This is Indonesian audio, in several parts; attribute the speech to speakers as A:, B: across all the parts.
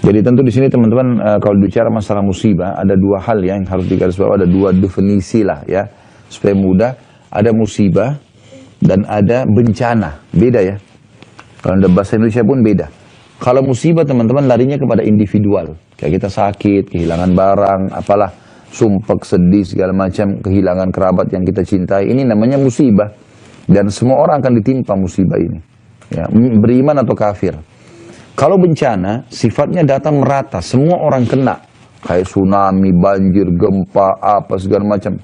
A: Jadi tentu di sini teman-teman kalau bicara masalah musibah ada dua hal ya yang harus digarisbawahi, ada dua definisi lah ya supaya mudah. Ada musibah dan ada bencana, beda ya. Kalau ada bahasa Indonesia pun beda. Kalau musibah teman-teman larinya kepada individual, kayak kita sakit, kehilangan barang, apalah, sumpek, sedih segala macam, kehilangan kerabat yang kita cintai, ini namanya musibah. Dan semua orang akan ditimpa musibah ini, ya, beriman atau kafir. Kalau bencana, sifatnya datang merata, semua orang kena. Kayak tsunami, banjir, gempa, apa segala macam.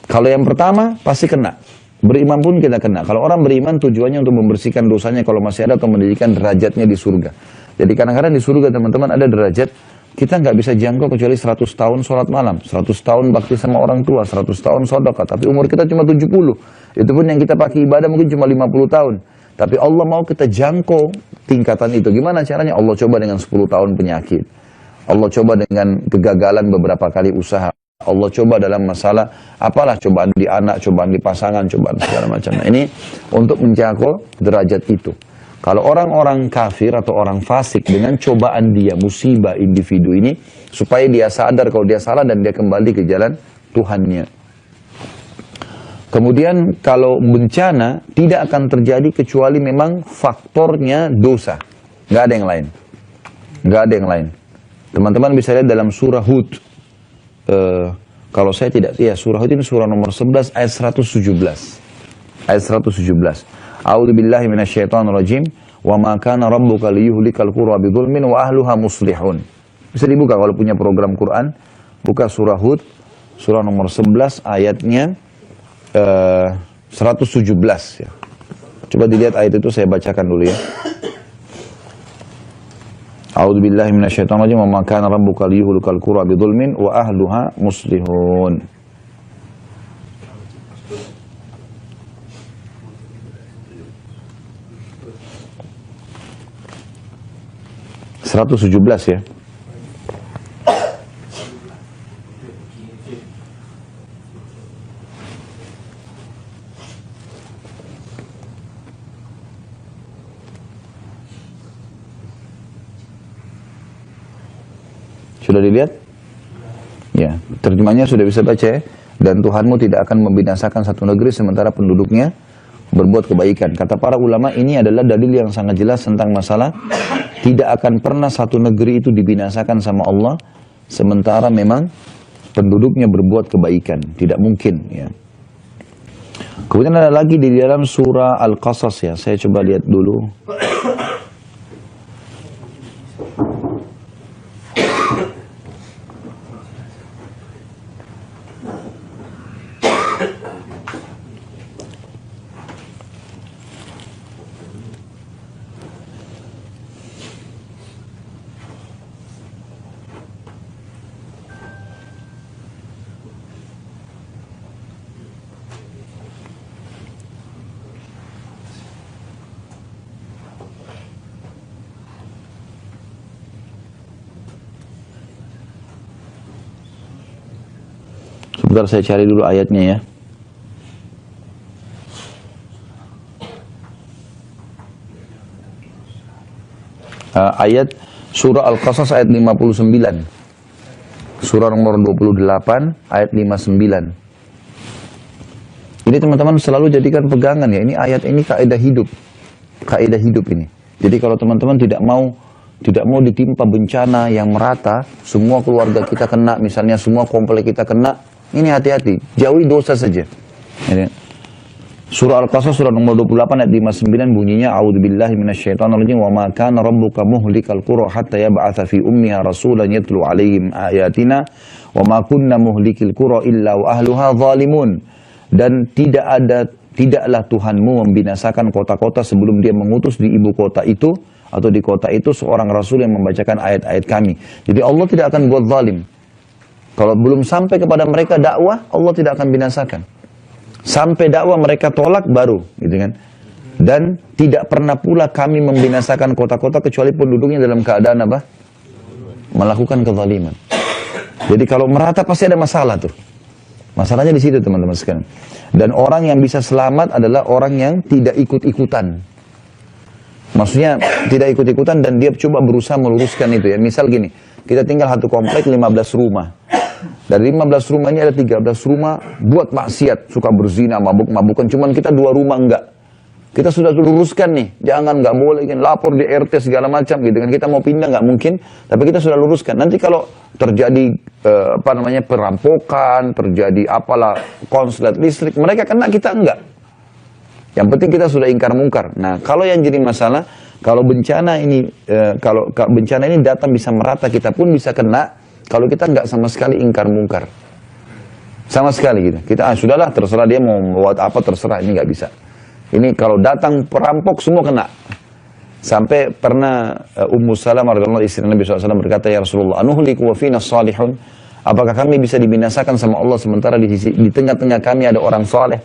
A: Kalau yang pertama, pasti kena. Beriman pun kita kena. Kalau orang beriman tujuannya untuk membersihkan dosanya kalau masih ada atau mendirikan derajatnya di surga. Jadi kadang-kadang di surga teman-teman ada derajat, kita nggak bisa jangkau kecuali 100 tahun sholat malam, 100 tahun bakti sama orang tua, 100 tahun sedekah. Tapi umur kita cuma 70. Itu pun yang kita pakai ibadah mungkin cuma 50 tahun. Tapi Allah mau kita jangkau tingkatan itu. Gimana caranya? Allah coba dengan 10 tahun penyakit. Allah coba dengan kegagalan beberapa kali usaha. Allah coba dalam masalah, apalah cobaan di anak, cobaan di pasangan, cobaan segala macam. Nah, ini untuk menjangkau derajat itu. Kalau orang-orang kafir atau orang fasik dengan cobaan dia, musibah individu ini, supaya dia sadar kalau dia salah dan dia kembali ke jalan Tuhannya. Kemudian kalau bencana tidak akan terjadi kecuali memang faktornya dosa. Nggak ada yang lain. Nggak ada yang lain. Teman-teman bisa lihat dalam surah Hud. Kalau saya tidak, ya surah Hud ini surah nomor 11 ayat 117. Ayat 117. A'udzu billahi minasyaitonir rajim. Wa ma kana rabbuka liyuhlikal qura bidzulmin wa ahluha muslihun. Bisa dibuka kalau punya program Quran. Buka surah Hud, surah nomor 11 ayatnya 117 ya. Coba dilihat ayat itu, saya bacakan dulu ya. A'udzu billahi minasyaitonir rajim wa ma kana rabbuka liyuhlikal qura bidzulmin wa ahluha muslihun. ya. Sudah dilihat? Ya, terjemahnya sudah bisa baca ya. Dan Tuhanmu tidak akan membinasakan satu negeri sementara penduduknya berbuat kebaikan. Kata para ulama, ini adalah dalil yang sangat jelas tentang masalah tidak akan pernah satu negeri itu dibinasakan sama Allah sementara memang penduduknya berbuat kebaikan. Tidak mungkin ya. Kemudian ada lagi di dalam surah Al-Qasas ya. Saya coba lihat dulu. Sebentar saya cari dulu ayatnya ya. Ayat surah Al-Qasas ayat 59. Surah nomor 28 ayat 59. Ini teman-teman selalu jadikan pegangan ya. Ini ayat ini kaidah hidup. Kaidah hidup ini. Jadi kalau teman-teman tidak mau ditimpa bencana yang merata, semua keluarga kita kena, misalnya semua komplek kita kena, ini hati-hati, jauhi dosa saja. Surah Al-Qasas surah nomor 28 ayat 59 bunyinya, A'udzubillahi minasyaitonirrajim wa ma kana rabbuka muhlikal qura hatta yab'atsa fi ummiha rasulan yatlu 'alaihim ayatina wa ma kunna muhlikil qura illa wa ahluha zalimun. Dan tidaklah Tuhanmu membinasakan kota-kota sebelum dia mengutus di ibu kota itu atau di kota itu seorang rasul yang membacakan ayat-ayat kami. Jadi Allah tidak akan buat zalim. Kalau belum sampai kepada mereka dakwah, Allah tidak akan binasakan. Sampai dakwah mereka tolak baru, gitu kan. Dan tidak pernah pula kami membinasakan kota-kota kecuali penduduknya dalam keadaan apa? Melakukan kezaliman. Jadi kalau merata pasti ada masalah tuh. Masalahnya di situ teman-teman sekalian. Dan orang yang bisa selamat adalah orang yang tidak ikut-ikutan. Maksudnya tidak ikut-ikutan dan dia coba berusaha meluruskan itu ya. Misal gini, kita tinggal satu komplek 15 rumah. Dari 15 rumah ini ada 13 rumah buat maksiat, suka berzina, mabuk-mabukan. Cuman kita 2 rumah enggak. Kita sudah luruskan nih, jangan, nggak boleh kan, lapor di RT segala macam gitu kan. Kita mau pindah nggak mungkin, tapi kita sudah luruskan. Nanti kalau terjadi perampokan, terjadi apalah konslet listrik, mereka kena, kita enggak. Yang penting kita sudah ingkar mungkar. Nah, kalau yang jadi masalah, kalau bencana ini bencana ini datang bisa merata, kita pun bisa kena. Kalau kita nggak sama sekali ingkar mungkar, sama sekali gitu. Kita sudahlah, terserah dia mau buat apa, terserah, ini nggak bisa. Ini kalau datang perampok semua kena. Sampai pernah Ummu Salamah radhiyallahu anha istri Nabi SAW berkata, ya Rasulullah, anuhliku wa fina salihun. Apakah kami bisa dibinasakan sama Allah sementara di tengah-tengah kami ada orang saleh?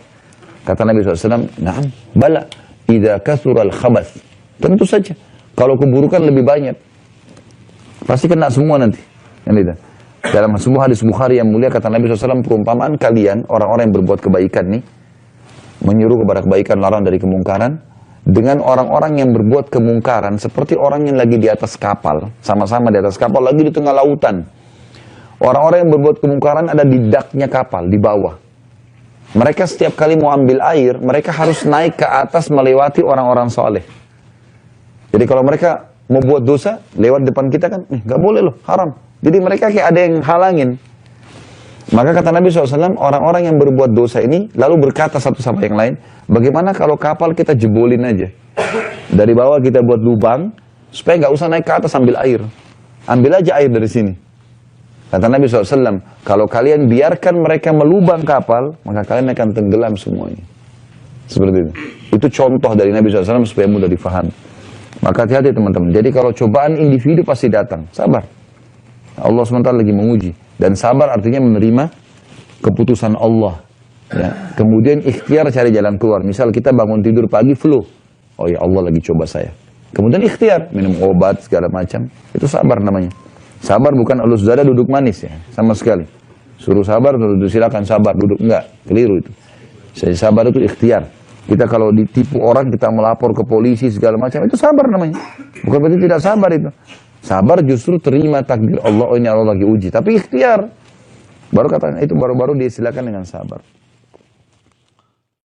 A: Kata Nabi SAW, na'am, bala, idza kathural khabath. Tentu saja, kalau keburukan lebih banyak, pasti kena semua nanti. Dalam sebuah hadis Bukhari yang mulia, kata Nabi SAW, perumpamaan kalian, orang-orang yang berbuat kebaikan nih, menyuruh kepada kebaikan, larang dari kemungkaran, dengan orang-orang yang berbuat kemungkaran seperti orang yang lagi di atas kapal, sama-sama di atas kapal, lagi di tengah lautan. Orang-orang yang berbuat kemungkaran ada di daknya kapal, di bawah. Mereka setiap kali mau ambil air, mereka harus naik ke atas melewati orang-orang soleh. Jadi kalau mereka mau buat dosa, lewat depan kita kan, nggak boleh loh, haram. Jadi mereka kayak ada yang halangin. Maka kata Nabi SAW, orang-orang yang berbuat dosa ini lalu berkata satu sama yang lain, bagaimana kalau kapal kita jebolin aja? Dari bawah kita buat lubang, supaya nggak usah naik ke atas ambil air. Ambil aja air dari sini. Kata Nabi SAW, kalau kalian biarkan mereka melubang kapal, maka kalian akan tenggelam semuanya. Seperti itu. Itu contoh dari Nabi SAW supaya mudah difahami. Maka hati-hati teman-teman. Jadi kalau cobaan individu pasti datang. Sabar. Allah SWT lagi menguji. Dan sabar artinya menerima keputusan Allah. Ya. Kemudian ikhtiar cari jalan keluar. Misal kita bangun tidur pagi flu. Oh ya Allah lagi coba saya. Kemudian ikhtiar. Minum obat segala macam. Itu sabar namanya. Sabar bukan elus dada duduk manis ya. Sama sekali. Suruh sabar, duduk silakan sabar. Duduk enggak. Keliru itu. Jadi sabar itu ikhtiar. Kita kalau ditipu orang, kita melapor ke polisi segala macam. Itu sabar namanya. Bukan berarti tidak sabar itu. Sabar justru terima takdir Allah, oh ini Allah lagi uji. Tapi ikhtiar. Baru katanya itu baru-baru dia silakan dengan sabar.